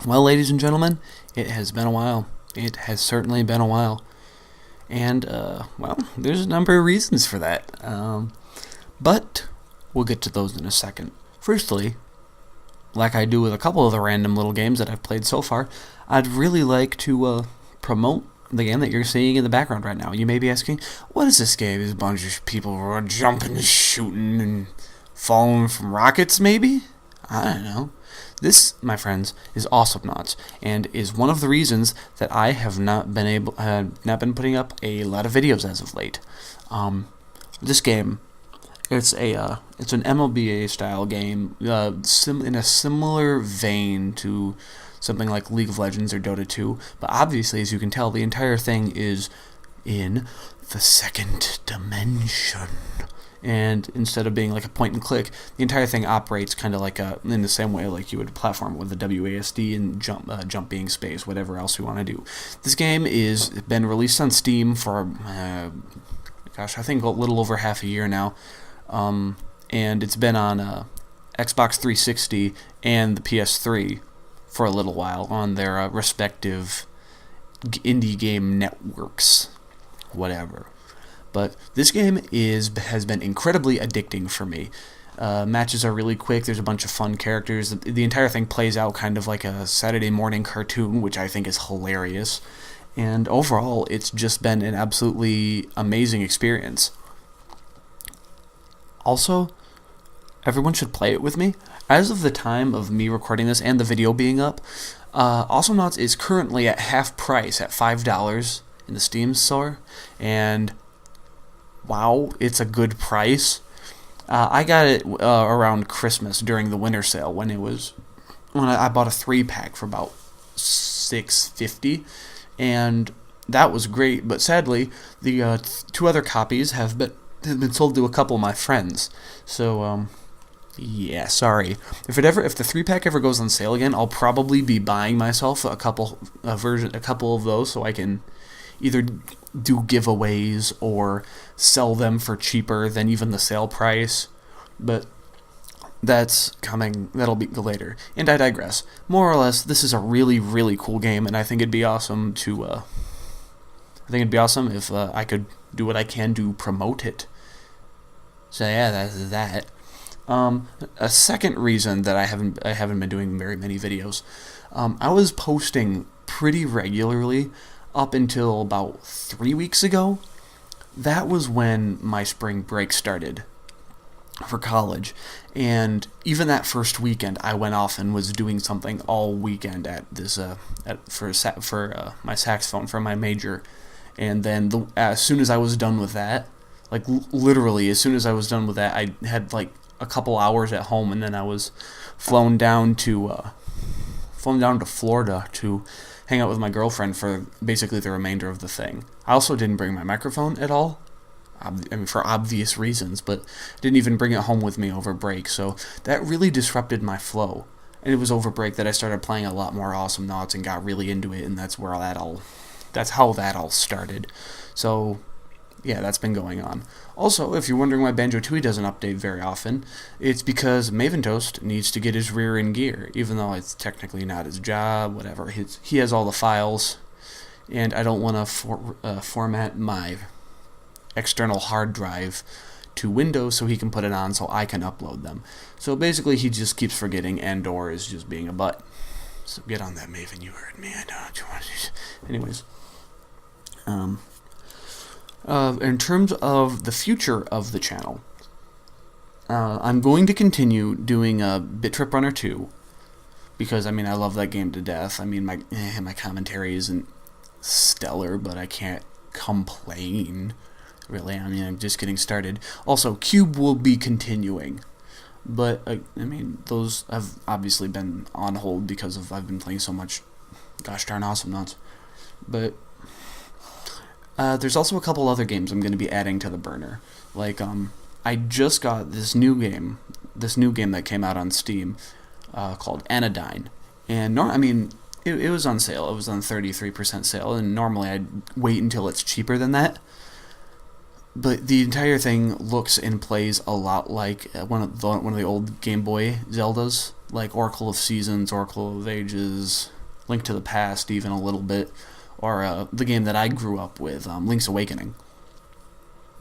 Well, ladies and gentlemen, it has been a while. It has certainly been a while. And, well, there's a number of reasons for that. But we'll get to those in a second. Firstly, like I do with a couple of the random little games that I've played so far, I'd really like to promote the game that you're seeing in the background right now. You may be asking, what is this game? Is a bunch of people jumping and shooting and falling from rockets, maybe? I don't know. This, my friends, is Awesomenauts, and is one of the reasons that I have not been putting up a lot of videos as of late. This game, it's an MLBA style game, in a similar vein to something like League of Legends or Dota 2, but obviously, as you can tell, the entire thing is in the second dimension. And instead of being like a point and click, the entire thing operates kind of like in the same way like you would platform with the WASD and jump being space, whatever else you want to do. This game is been released on Steam for, I think a little over half a year now, and it's been on Xbox 360 and the PS3 for a little while on their respective indie game networks, whatever. But this game has been incredibly addicting for me. Matches are really quick. There's a bunch of fun characters. The entire thing plays out kind of like a Saturday morning cartoon, which I think is hilarious. And overall, it's just been an absolutely amazing experience. Also, everyone should play it with me. As of the time of me recording this and the video being up, Awesomenauts is currently at half price at $5 in the Steam store. And wow, it's a good price. I got it around Christmas during the winter sale when I bought a 3-pack for about $6.50, and that was great. But sadly, the 2 other copies have been sold to a couple of my friends. So yeah, sorry. If the 3-pack ever goes on sale again, I'll probably be buying myself a couple of those so I can either do giveaways or sell them for cheaper than even the sale price, but that's coming. That'll be later. And I digress. More or less, this is a really, really cool game, and I think it'd be awesome if I could do what I can to promote it. So yeah, that's that. A second reason that I haven't been doing very many videos, I was posting pretty regularly up until about 3 weeks ago. That was when my spring break started for college, and even that first weekend I went off and was doing something all weekend at this for my saxophone for my major. And then as soon as I was done with that, like literally as soon as I was done with that, I had like a couple hours at home, and then I was flown down to Florida to hang out with my girlfriend for basically the remainder of the thing. I also didn't bring my microphone at all, for obvious reasons, but didn't even bring it home with me over break, so that really disrupted my flow. And it was over break that I started playing a lot more Awesomenauts and got really into it, and that's how that all started. So yeah, that's been going on. Also, if you're wondering why Banjo-Tooie doesn't update very often, it's because Maven Toast needs to get his rear in gear, even though it's technically not his job, whatever. He has all the files, and I don't want to format my external hard drive to Windows so he can put it on so I can upload them. So basically, he just keeps forgetting, and/or is just being a butt. So get on that, Maven, you heard me. I know what you want to do. Anyways. In terms of the future of the channel, I'm going to continue doing Bit Trip Runner 2, because I love that game to death. My commentary isn't stellar, but I can't complain, really. I'm just getting started. Also, Cube will be continuing, but those have obviously been on hold because I've been playing so much gosh darn Awesomenauts. But there's also a couple other games I'm going to be adding to the burner. Like, I just got this new game that came out on Steam, called Anodyne. And it was on sale. It was on 33% sale, and normally I'd wait until it's cheaper than that. But the entire thing looks and plays a lot like one of the old Game Boy Zeldas. like Oracle of Seasons, Oracle of Ages, Link to the Past, even a little bit, or the game that I grew up with, Link's Awakening.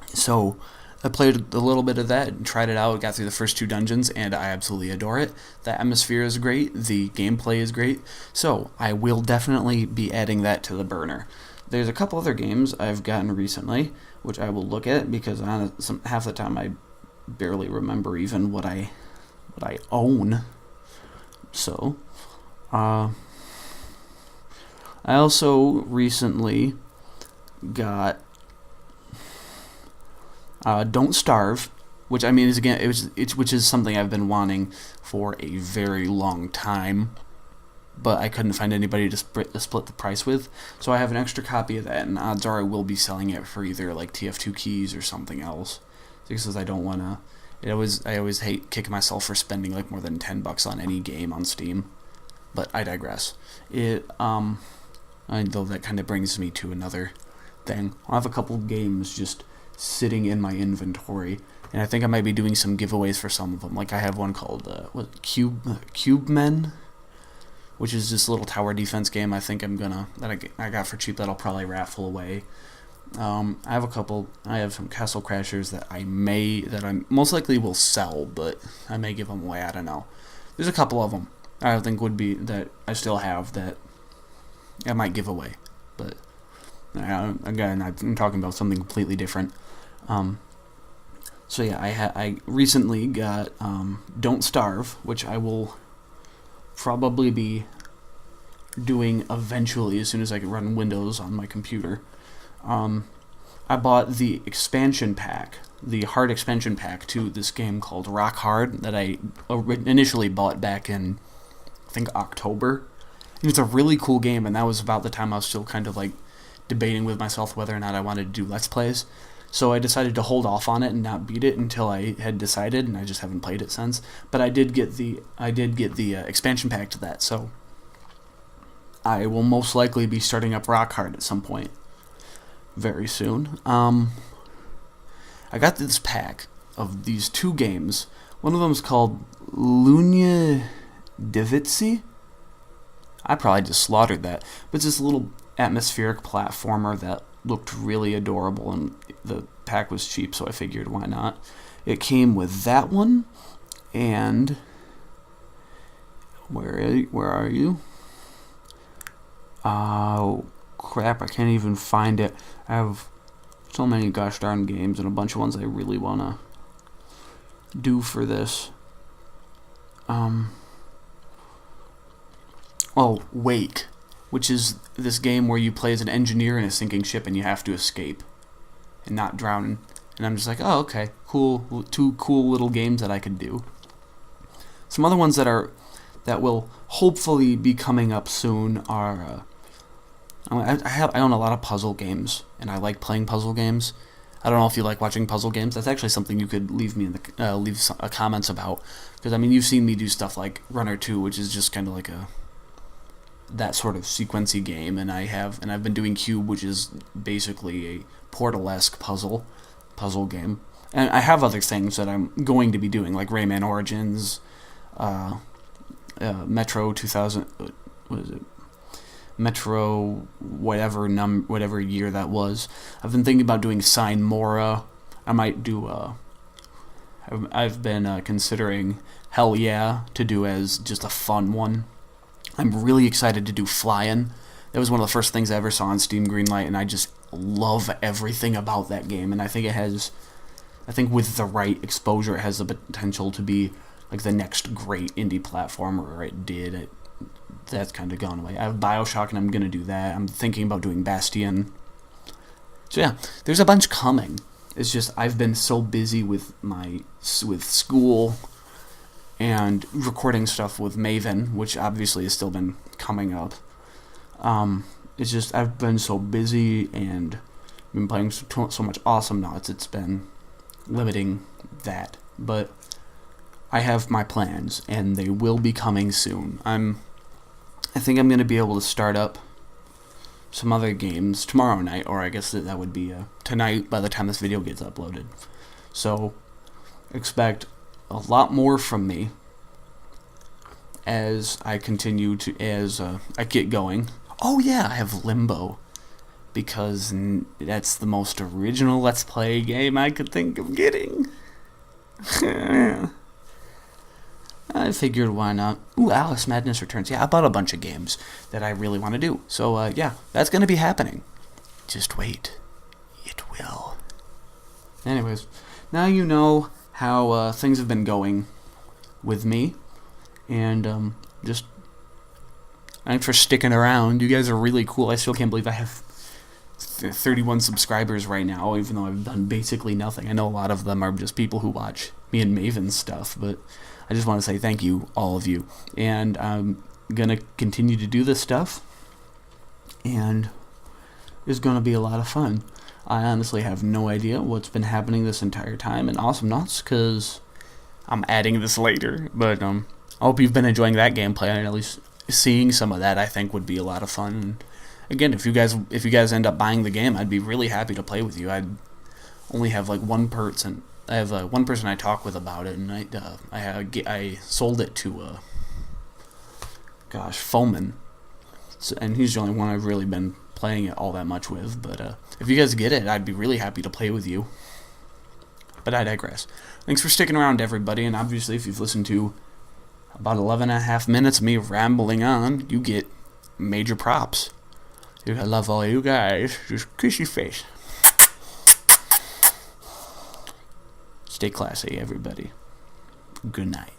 So I played a little bit of that and tried it out, got through the first 2 dungeons, and I absolutely adore it. The atmosphere is great, the gameplay is great, so I will definitely be adding that to the burner. There's a couple other games I've gotten recently, which I will look at, because half the time I barely remember even what I own. So, I also recently got Don't Starve, which I mean is again which is something I've been wanting for a very long time, but I couldn't find anybody to split the price with. So I have an extra copy of that, and odds are I will be selling it for either like TF2 keys or something else, because I don't want to. I always hate kicking myself for spending like more than $10 on any game on Steam, but I digress. Though that kind of brings me to another thing. I have a couple games just sitting in my inventory, and I think I might be doing some giveaways for some of them. Like I have one called Cube Men, which is this little tower defense game. I think I got for cheap that I'll probably raffle away. I have some Castle Crashers that I most likely will sell, but I may give them away. I don't know. There's a couple of them I think would be that I still have that I might give away, but again, I'm talking about something completely different. So yeah, I recently got Don't Starve, which I will probably be doing eventually as soon as I can run Windows on my computer. I bought the expansion pack, the hard expansion pack to this game called Rock Hard that I initially bought back in, I think, October. And it's a really cool game, and that was about the time I was still kind of like debating with myself whether or not I wanted to do Let's Plays. So I decided to hold off on it and not beat it until I had decided, and I just haven't played it since. But I did get the expansion pack to that, so I will most likely be starting up Rock Hard at some point very soon. I got this pack of these 2 games. One of them is called Lunia Divitsi. I probably just slaughtered that, but it's this little atmospheric platformer that looked really adorable, and the pack was cheap, so I figured why not. It came with that one, and where are you? Oh crap, I can't even find it. I have so many gosh darn games and a bunch of ones I really want to do for this. Wake, which is this game where you play as an engineer in a sinking ship and you have to escape and not drown. And I'm just like, oh, okay, cool, 2 cool little games that I could do. Some other ones that will hopefully be coming up soon are I own a lot of puzzle games, and I like playing puzzle games. I don't know if you like watching puzzle games. That's actually something you could leave me in the comments about, because I mean you've seen me do stuff like Runner 2, which is just kind of like that sort of sequency game, and I've been doing Cube, which is basically a Portal-esque puzzle game, and I have other things that I'm going to be doing, like Rayman Origins, Metro 2000. What is it? Metro whatever year that was. I've been thinking about doing Sign Mora. I might do I've been considering Hell Yeah to do as just a fun one. I'm really excited to do Flyin'. That was one of the first things I ever saw on Steam Greenlight, and I just love everything about that game, and I think with the right exposure it has the potential to be like the next great indie platformer, or it did. That's kind of gone away. I have Bioshock, and I'm going to do that. I'm thinking about doing Bastion. So yeah, there's a bunch coming. It's just I've been so busy with school and recording stuff with Maven, which obviously has still been coming up. It's just I've been so busy and been playing so much Awesomenauts, it's been limiting that. But I have my plans, and they will be coming soon. I think I'm going to be able to start up some other games tomorrow night, or I guess that would be tonight by the time this video gets uploaded. So expect a lot more from me. as I continue to, as I get going. Oh yeah, I have Limbo, because that's the most original Let's Play game I could think of getting. I figured, why not? Ooh, Alice Madness Returns. Yeah, I bought a bunch of games that I really want to do. So, yeah, that's going to be happening. Just wait. It will. Anyways, now you know how things have been going with me. And, just thanks for sticking around. You guys are really cool. I still can't believe I have 31 subscribers right now, even though I've done basically nothing. I know a lot of them are just people who watch me and Maven's stuff, but I just want to say thank you, all of you. And I'm going to continue to do this stuff, and it's going to be a lot of fun. I honestly have no idea what's been happening this entire time in Awesomenauts, because I'm adding this later, but I hope you've been enjoying that gameplay, and at least seeing some of that I think would be a lot of fun. And again, if you guys end up buying the game, I'd be really happy to play with you. I'd only have like one person. I have one person I talk with about it, and I sold it to Foman, and he's the only one I've really been playing it all that much with. But if you guys get it, I'd be really happy to play with you. But I digress. Thanks for sticking around, everybody, and obviously if you've listened to about 11.5 minutes of me rambling on, you get major props. Dude, I love all you guys. Just kiss your face. Stay classy, everybody. Good night.